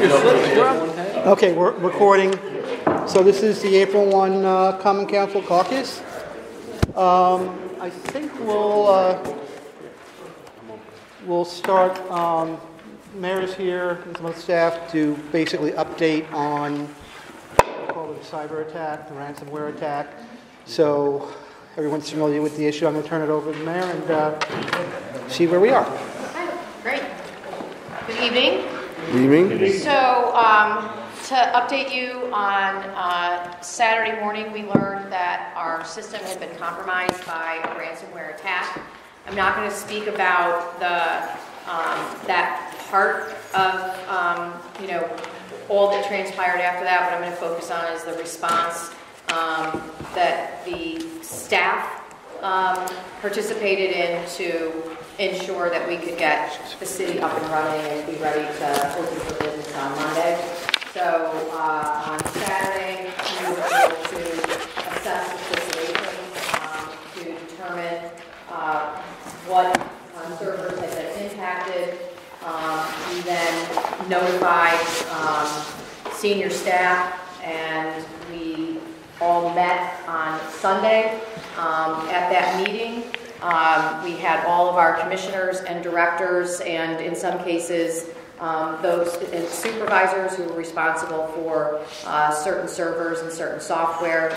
Okay, we're recording. So this is the April 1 Common Council Caucus. I think we'll start. Mayor's here and some of the staff to basically update on the cyber attack, the ransomware attack. So everyone's familiar with the issue. I'm going to turn it over to the mayor and see where we are. Great. Good evening. Good evening. So to update you on Saturday morning, we learned that our system had been compromised by a ransomware attack. I'm not going to speak about that part of all that transpired after that. What I'm going to focus on is the response that the staff participated in to ensure that we could get the city up and running and be ready to open for business on Monday. So on Saturday, we were able to assess the situation to determine what servers had been impacted. We then notified senior staff, and we all met on Sunday. At that meeting, we had all of our commissioners and directors, and in some cases, those supervisors who were responsible for certain servers and certain software.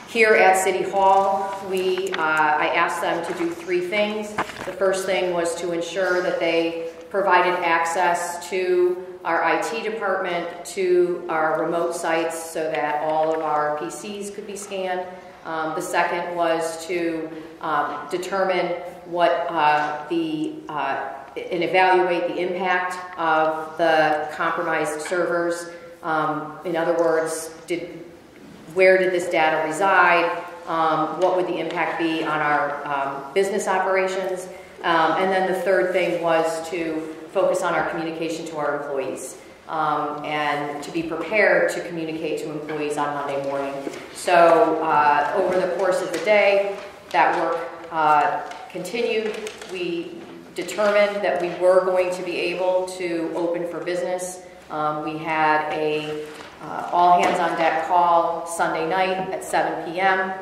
Here at City Hall, I asked them to do three things. The first thing was to ensure that they provided access to our IT department, to our remote sites, so that all of our PCs could be scanned. The second was to determine what and evaluate the impact of the compromised servers. In other words, where did this data reside? What would the impact be on our business operations? And then the third thing was to focus on our communication to our employees and to be prepared to communicate to employees on Monday morning. So over the course of the day, that work continued. We determined that we were going to be able to open for business. We had a all hands on deck call Sunday night at 7 p.m.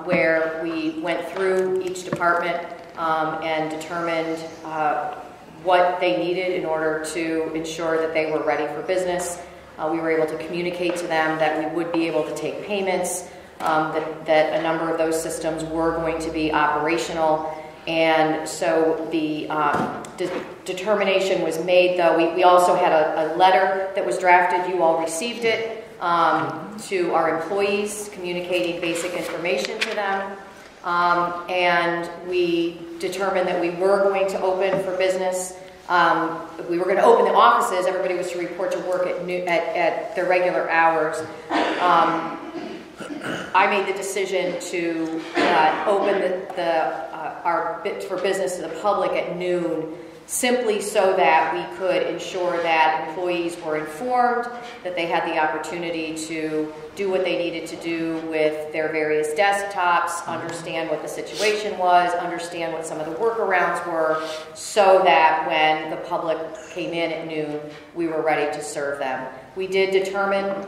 Where we went through each department and determined what they needed in order to ensure that they were ready for business. We were able to communicate to them that we would be able to take payments, that a number of those systems were going to be operational. And so the determination was made, though. We also had a letter that was drafted. You all received it to our employees, communicating basic information to them. And we determined that we were going to open for business. We were going to open the offices. Everybody was to report to work at their regular hours. I made the decision to open our bit for business to the public at noon, simply so that we could ensure that employees were informed, that they had the opportunity to do what they needed to do with their various desktops, understand what the situation was, understand what some of the workarounds were, so that when the public came in at noon, we were ready to serve them. We did determine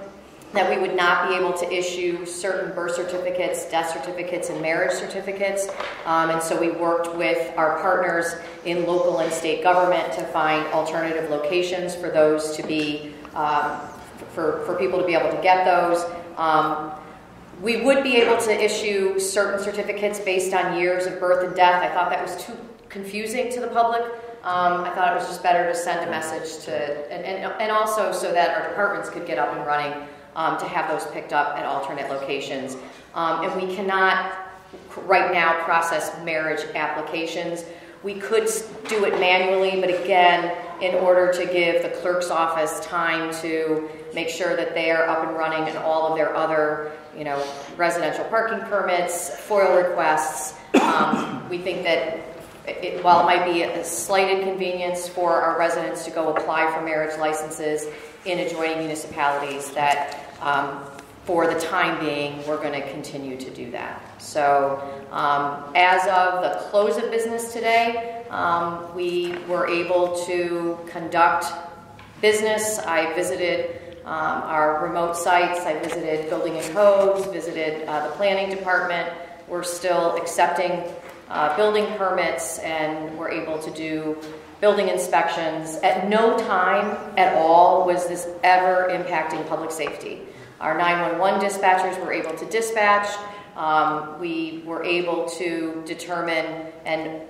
that we would not be able to issue certain birth certificates, death certificates, and marriage certificates. And so we worked with our partners in local and state government to find alternative locations for those to be, for people to be able to get those. We would be able to issue certain certificates based on years of birth and death. I thought that was too confusing to the public. I thought it was just better to send a message to, and also so that our departments could get up and running, to have those picked up at alternate locations. And we cannot right now process marriage applications. We could do it manually, but again, in order to give the clerk's office time to make sure that they are up and running and all of their other, residential parking permits, FOIL requests, we think that while it might be a slight inconvenience for our residents to go apply for marriage licenses in adjoining municipalities, that for the time being, we're going to continue to do that. So as of the close of business today, we were able to conduct business. I visited our remote sites. I visited building and codes, visited the planning department. We're still accepting building permits, and we're able to do building inspections. At no time at all was this ever impacting public safety. Our 911 dispatchers were able to dispatch. We were able to determine, and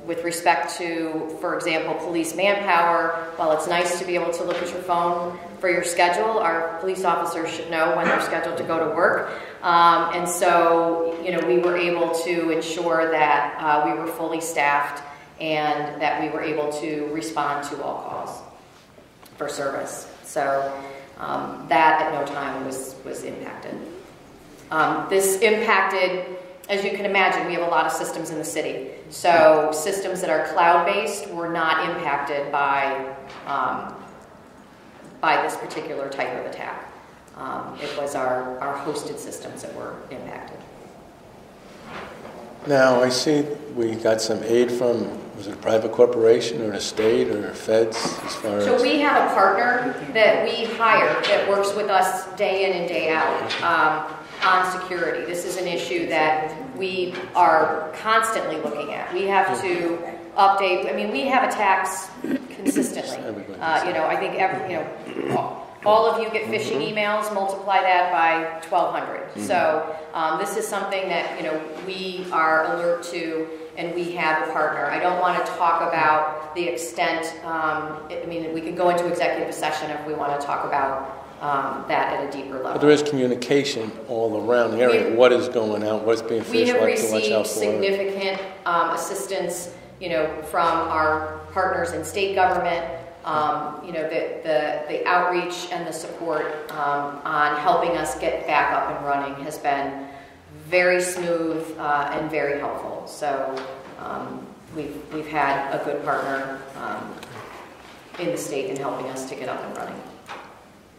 with respect to, for example, police manpower, while it's nice to be able to look at your phone for your schedule, our police officers should know when they're scheduled to go to work. And so, we were able to ensure that we were fully staffed and that we were able to respond to all calls for service. So that at no time was impacted. This impacted, as you can imagine, we have a lot of systems in the city. So systems that are cloud-based were not impacted by this particular type of attack. It was our hosted systems that were impacted. Now, I see we got some aid from, was it a private corporation or the state or feds as far as... So we have a partner that we hire that works with us day in and day out on security. This is an issue that we are constantly looking at. We have to update. I mean, we have attacks consistently. I think all of you get phishing emails. Multiply that by 1,200. Mm-hmm. So this is something that we are alert to, and we have a partner. I don't want to talk about the extent. We could go into executive session if we want to talk about that at a deeper level. But there is communication all around the area. What is going on? What's being phished? We have what to watch out received for? significant assistance, from our partners in state government. The outreach and the support on helping us get back up and running has been very smooth and very helpful. So we've had a good partner in the state in helping us to get up and running.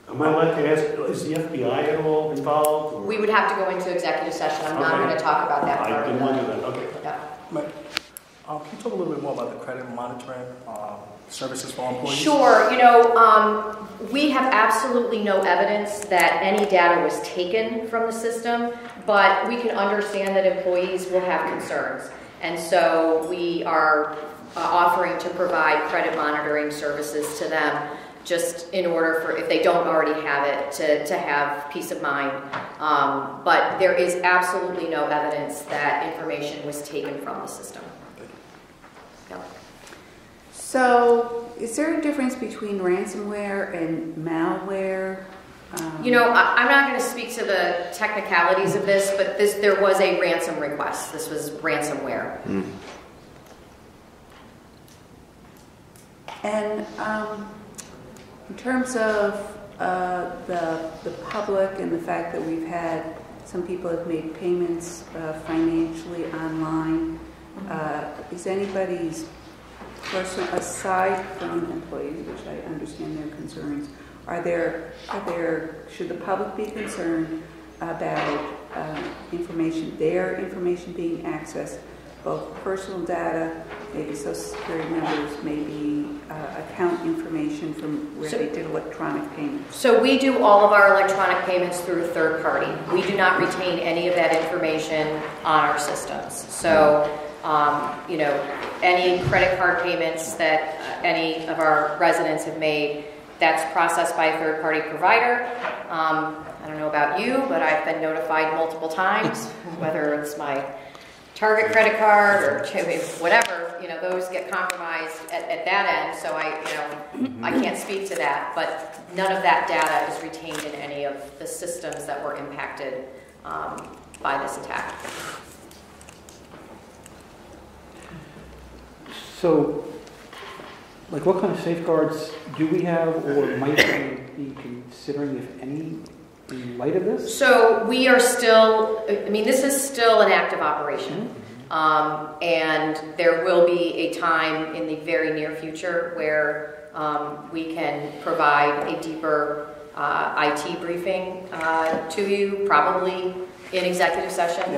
Am I allowed to ask, is the FBI at all involved? Or? We would have to go into executive session. I'm not going to talk about that. I didn't want to do that. Okay. Yeah. Can you talk a little bit more about the credit monitoring services for employees? Sure. We have absolutely no evidence that any data was taken from the system, but we can understand that employees will have concerns. And so we are offering to provide credit monitoring services to them, just in order for, if they don't already have it, to have peace of mind. But there is absolutely no evidence that information was taken from the system. Yeah. So, is there a difference between ransomware and malware? I'm not going to speak to the technicalities of this, but there was a ransom request. This was ransomware. Mm. And in terms of the public and the fact that we've had some people have made payments financially online, is anybody's personal, aside from employees, which I understand their concerns, should the public be concerned about their information being accessed, both personal data, maybe Social Security numbers, maybe account information from where they did electronic payments? So we do all of our electronic payments through a third party. We do not retain any of that information on our systems. So, any credit card payments that any of our residents have made, that's processed by a third party provider. I don't know about you, but I've been notified multiple times, whether it's my Target credit card or whatever, those get compromised at that end. So I can't speak to that, but none of that data is retained in any of the systems that were impacted by this attack. So, what kind of safeguards do we have, or might we be considering, if any, in light of this? So we are still, this is still an active operation. And there will be a time in the very near future where we can provide a deeper IT briefing to you, probably in executive session.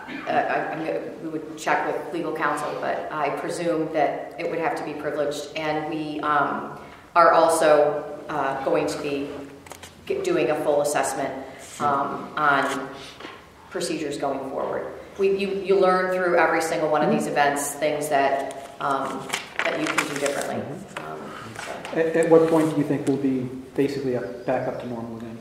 we would check with legal counsel, but I presume that it would have to be privileged. And we are also going to be doing a full assessment on procedures going forward. You learn through every single one of these events things that that you can do differently. At what point do you think we'll be basically back up to normal again?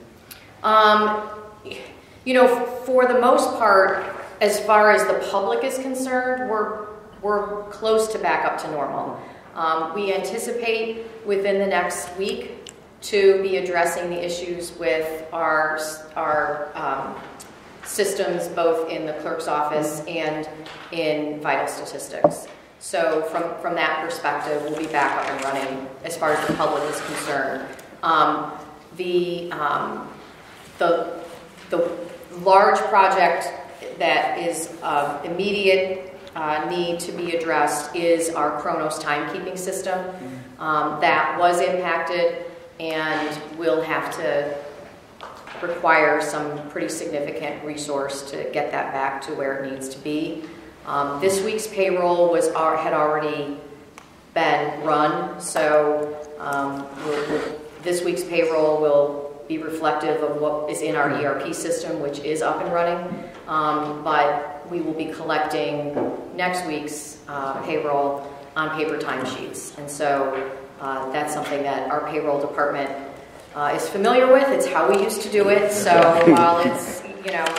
For the most part, as far as the public is concerned, we're close to back up to normal. We anticipate within the next week to be addressing the issues with our systems, both in the clerk's office and in vital statistics. So from that perspective, we'll be back up and running as far as the public is concerned. The large project that is of immediate need to be addressed is our Kronos timekeeping system. That was impacted and will have to require some pretty significant resource to get that back to where it needs to be. This week's payroll had already been run, so this week's payroll will be reflective of what is in our ERP system, which is up and running, but we will be collecting next week's payroll on paper timesheets. And so that's something that our payroll department is familiar with. It's how we used to do it. So while it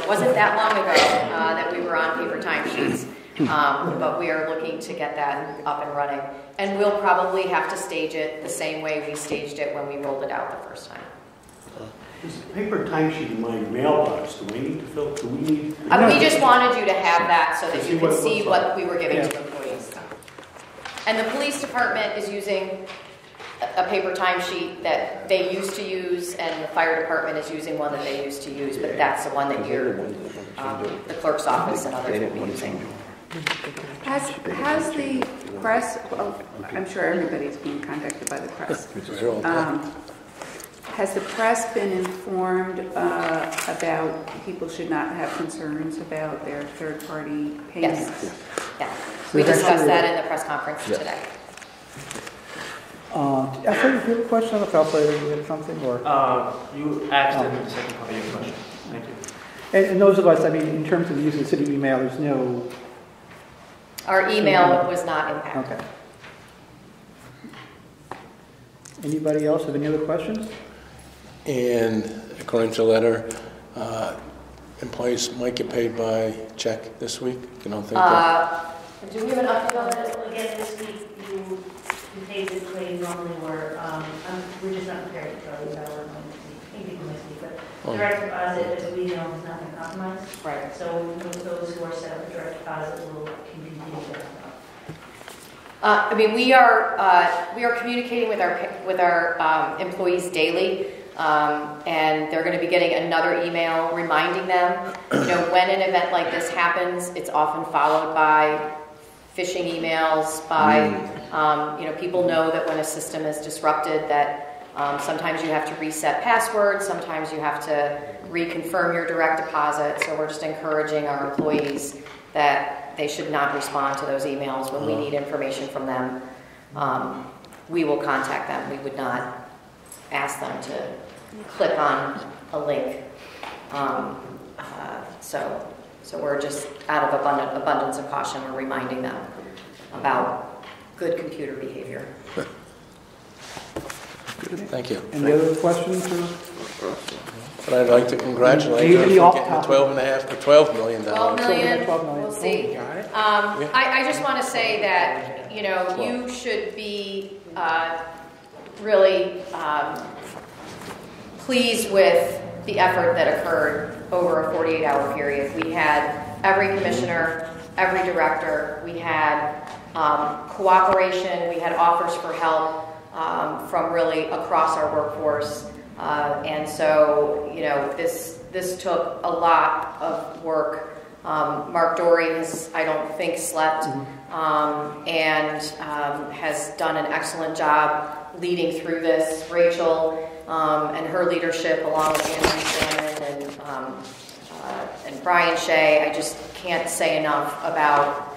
wasn't that long ago that we were on paper timesheets, but we are looking to get that up and running. And we'll probably have to stage it the same way we staged it when we rolled it out the first time. There's a paper timesheet in my mailbox. Do we need to fill? Do we need? We just wanted you to have that so that you could see what we were giving to employees. And the police department is using a paper timesheet that they used to use, and the fire department is using one that they used to use, but that's the one that the clerk's office and others will be using. Has the press, well, I'm sure everybody's being contacted by the press. Has the press been informed about people should not have concerns about their third-party payments? Yes. Yeah. We discussed that in the press conference today. Actually, if you have a question on the calculator, you had something, or? You asked it in the second part of your question. Thank you. And those of us, in terms of using the city email, there's no... Our email was not impacted. Okay. Anybody else have any other questions? And according to the letter, employees might get paid by check this week. You don't think that? Do we have an update on that? Well, again, this week you paid this way you normally were. We're just not prepared to tell you about it next week. But direct deposit, as we know, is not been compromised. Right. So those who are set up for direct deposit will continue to get we are communicating with our employees daily. And they're going to be getting another email reminding them, when an event like this happens, it's often followed by phishing emails, by, people know that when a system is disrupted that sometimes you have to reset passwords, sometimes you have to reconfirm your direct deposit. So we're just encouraging our employees that they should not respond to those emails. When we need information from them, we will contact them. We would not ask them to click on a link. So we're just out of abundance of caution, we're reminding them about good computer behavior. Thank you. Any other questions? But I'd like to congratulate you for getting the $12 million. $12 million, we'll see. I just want to say that, you should be really pleased with the effort that occurred over a 48-hour period. We had every commissioner, every director, we had cooperation, we had offers for help from really across our workforce. And so, this took a lot of work. Mark Dory has, I don't think, slept and has done an excellent job leading through this. Rachel and her leadership, along with Andrew Shannon and Brian Shea, I just can't say enough about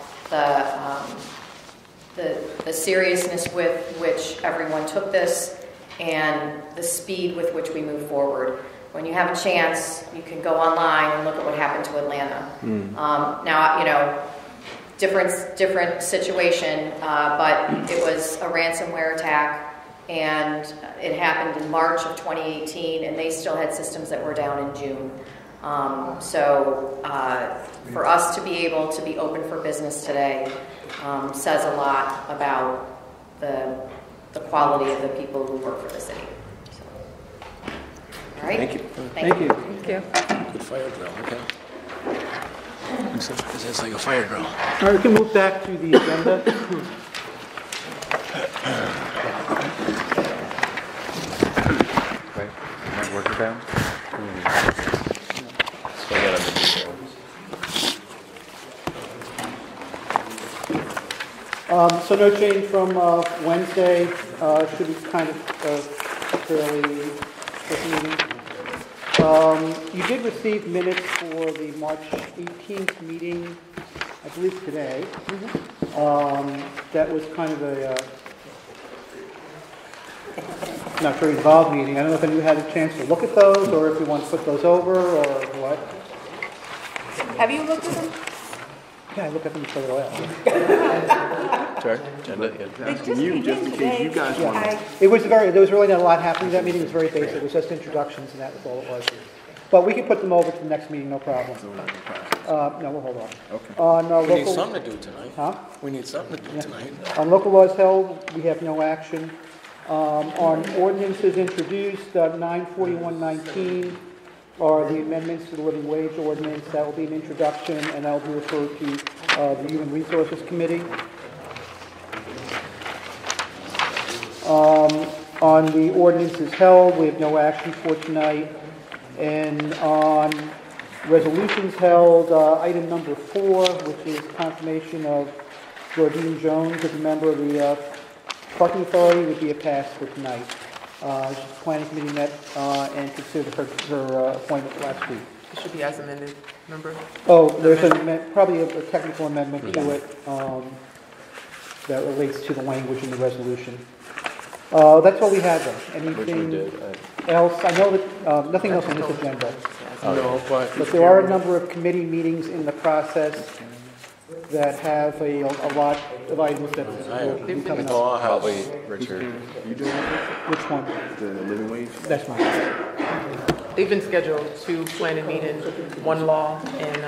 the seriousness with which everyone took this and the speed with which we move forward. When you have a chance, you can go online and look at what happened to Atlanta. Now, different situation, but it was a ransomware attack, and it happened in March of 2018, and they still had systems that were down in June. So for us to be able to be open for business today says a lot about the quality of the people who work for the city. So, all right. Thank you. Thank you. Thank you. Good fire drill, okay. It's like a fire drill. All right, we can move back to the agenda. So no change from Wednesday. Should be kind of fairly quick meeting. You did receive minutes for the March 18th meeting, I believe today. That was kind of a not very involved meeting. I don't know if anyone had a chance to look at those, or if you want to put those over, or what. Have you looked at them? Yeah, I look at them straight away. They just came in today. There was really not a lot happening. That meeting was very basic. It was just introductions, and that was all it was. But we can put them over to the next meeting, no problem. No, we'll hold on. Okay. We need something to do tonight. Huh? We need something to do tonight. On local laws held, we have no action. On ordinances introduced, 94119 are the amendments to the living wage ordinance. That will be an introduction, and that will be referred to the Human Resources Committee. On the ordinances held, we have no action for tonight. And on resolutions held, item number 4, which is confirmation of Jordine Jones as a member of the Parking Authority, would be a pass for tonight. The Planning Committee met and considered her appointment last week. It should be as amended, remember? Oh, there's probably a technical amendment to it that relates to the language in the resolution. That's all we had then. Anything else? I know that nothing else on this agenda. No, But there are a number of committee meetings in the process that have a lot of items that will be coming up. Probably, Richard. Which one? The living wage? That's mine. They've been scheduled to plan a meeting, one law, and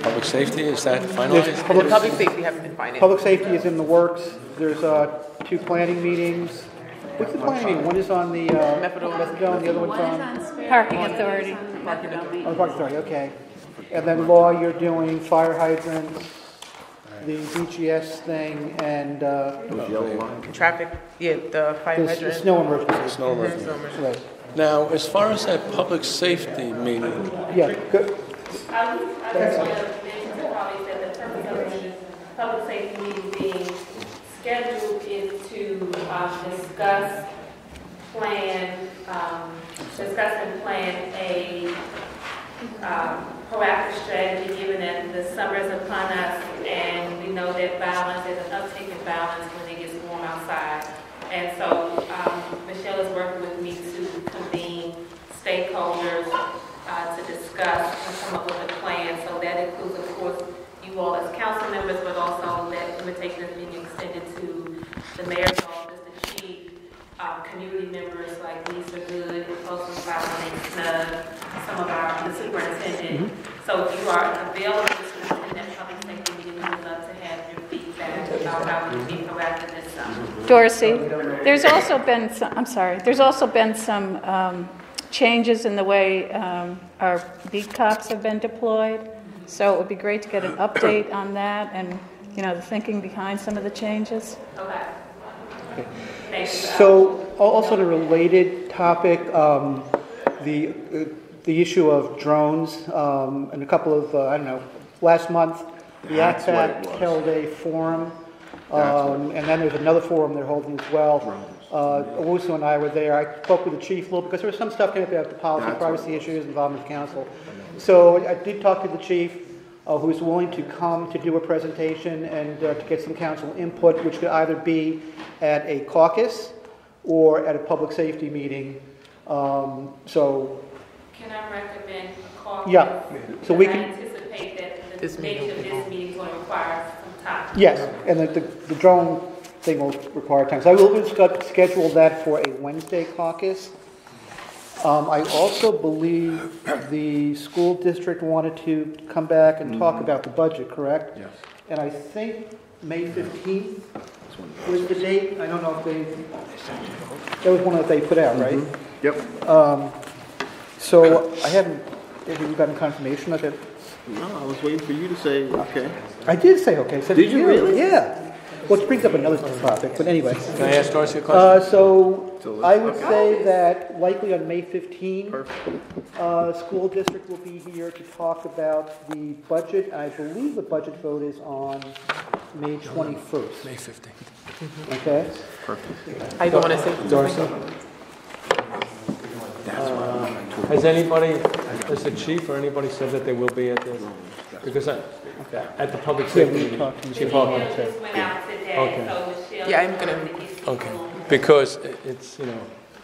Public safety, is that finalized? public safety haven't been financed. Public safety is in the works. There's 2 planning meetings. What's the planning meeting? One is on the methadone, the other one's on... Parking Authority. Oh, the Parking Authority, okay. And then law, you're doing fire hydrants, the DGS thing, and... Traffic, the fire the hydrant. snow emergency. Snow emergency. Right. Now, as far as that public safety meeting, Yeah, good. I just want to mention to colleagues that the purpose of the public safety meeting being scheduled is to discuss and plan a proactive strategy, given that the summer is upon us, and we know that there's an uptick in violence when it gets warm outside. And so Michelle is working with me to convene stakeholders to discuss and come up with a plan. So that includes, of course, you all as council members, but also that invitation is being extended to the mayor's office, the chief, community members like Lisa Good, Postal Department, Snug, some of the superintendent. So if you are available to attend that public safety meeting, we would love to have your feedback about how we can be proactive this summer. Dorsey, there's also been some changes in the way our beat cops have been deployed. So it would be great to get an update on that and, the thinking behind some of the changes. Okay. So, also on a related topic, the issue of drones, and a couple of, last month, the ACFAC held a forum, and then there's another forum they're holding as well. Owusu and I were there. I spoke with the chief a little because there was some stuff came up about the policy, privacy issues, involvement of council. So I did talk to the chief. who's willing to come to do a presentation and to get some council input, which could either be at a caucus or at a public safety meeting. So, can I recommend a caucus? Yeah. So we I can. anticipate that This the nature of this meeting is going to require some time. Yes, and the drone thing will require time. So I will schedule that for a Wednesday caucus. I also believe the school district wanted to come back and talk about the budget, correct? Yes. And I think May 15th was the date. I don't know if that was one that they put out, right? Yep. So I haven't, have you gotten confirmation of it? No, I was waiting for you to say okay. I did say okay. So Did you really? Yeah. Which brings up another topic, but anyway. Can I ask Darcy a question? So I would say that likely on May 15, school district will be here to talk about the budget. I believe the budget vote is on May 21st. May 15th. Okay? I don't want to say. Darcy? Has anybody, has the chief or anybody said that they will be at this? Because at the public safety meeting, Chief Hawkins Michelle said. just went out today, Okay. so Michelle. Yeah, I'm gonna- Okay. Because it's,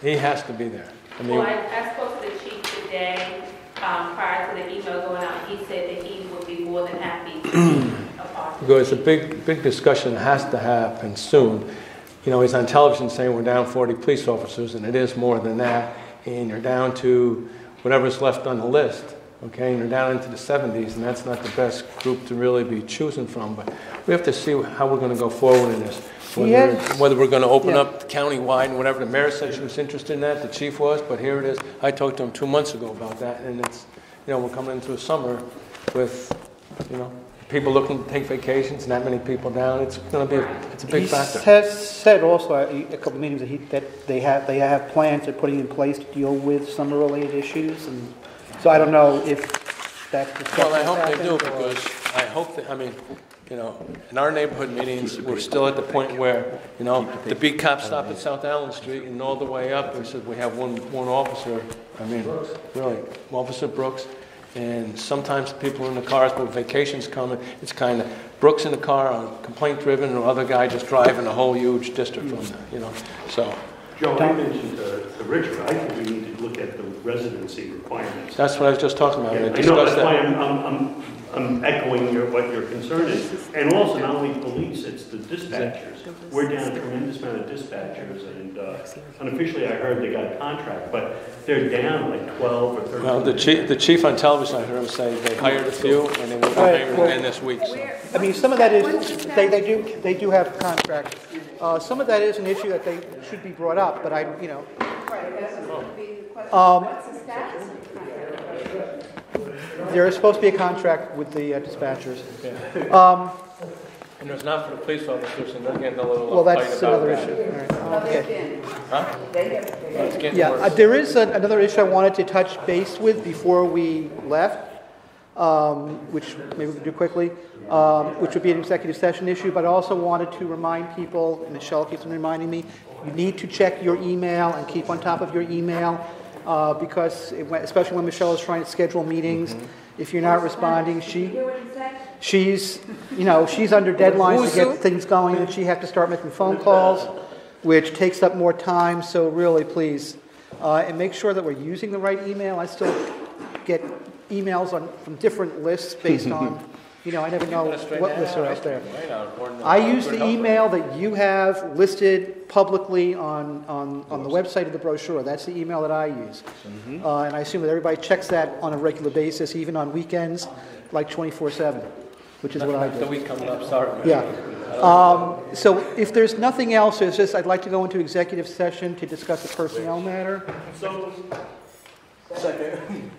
he has to be there. I mean, Well, I spoke to the chief today, prior to the email going out. He said that he would be more than happy to be a part of it. because a big discussion has to happen soon. He's on television saying we're down 40 police officers, and it is more than that. And you're down to whatever's left on the list, okay? And you're down into the 70s, and that's not the best group to really be choosing from. But we have to see how we're going to go forward in this. Whether we're going to open Yeah. up countywide and whatever. The mayor said she was interested in that, the chief was, but here it is. I talked to him 2 months ago about that, and it's, we're coming into a summer with, people looking to take vacations, not many people down. It's going to be, it's a big factor. He has said also at a couple of meetings that they have plans they're putting in place to deal with summer-related issues, and so I don't know if that's Well, I hope they do, because I hope that, in our neighborhood meetings, we're still at the point where, the beat cops stop at South Allen Street and all the way up, we said we have one officer, really, Officer Brooks, and sometimes people in the cars, but vacations coming, it's kind of Brooks in the car on complaint driven, and the other guy just driving a whole huge district from there, so. Joe, I mentioned to Richard, I think we need to look at the residency requirements. That's what I was just talking about. Yeah, We I know, discussed that's why that. I'm echoing what your concern is. And also, not only police, it's the dispatchers. We're down a tremendous amount of dispatchers, and unofficially I heard they got a contract, but they're down like 12 or 13. Well, the chief on television, I heard him say they hired a few, and they will hire again this week, so. Some of that is, they do have contracts. Some of that is an issue that they should be brought up, but Right, that was going to be the question. What's the status of the contract? there is supposed to be a contract with the dispatchers. And there's not for the police officers, and they're getting a little Well, fight that's about another that. issue. All right. Well, they've Okay. been. Huh? They have. It's getting Yeah, worse. there is another issue I wanted to touch base with before we left, which maybe we can do quickly, which would be an executive session issue, but I also wanted to remind people, and Michelle keeps on reminding me, you need to check your email and keep on top of your email, because especially when Michelle is trying to schedule meetings, if you're not responding, she's under deadlines to get things going, and she has to start making phone calls, which takes up more time. So really, please, and make sure that we're using the right email. I still get emails from different lists based on, I never know what lists are out there. I use the email that you have listed publicly on the website of the brochure. That's the email that I use. And I assume that everybody checks that on a regular basis, even on weekends, like 24/7, which is what I do. The week coming up, sorry. Yeah. So if there's nothing else, it's just I'd like to go into executive session to discuss a personnel matter. So, second.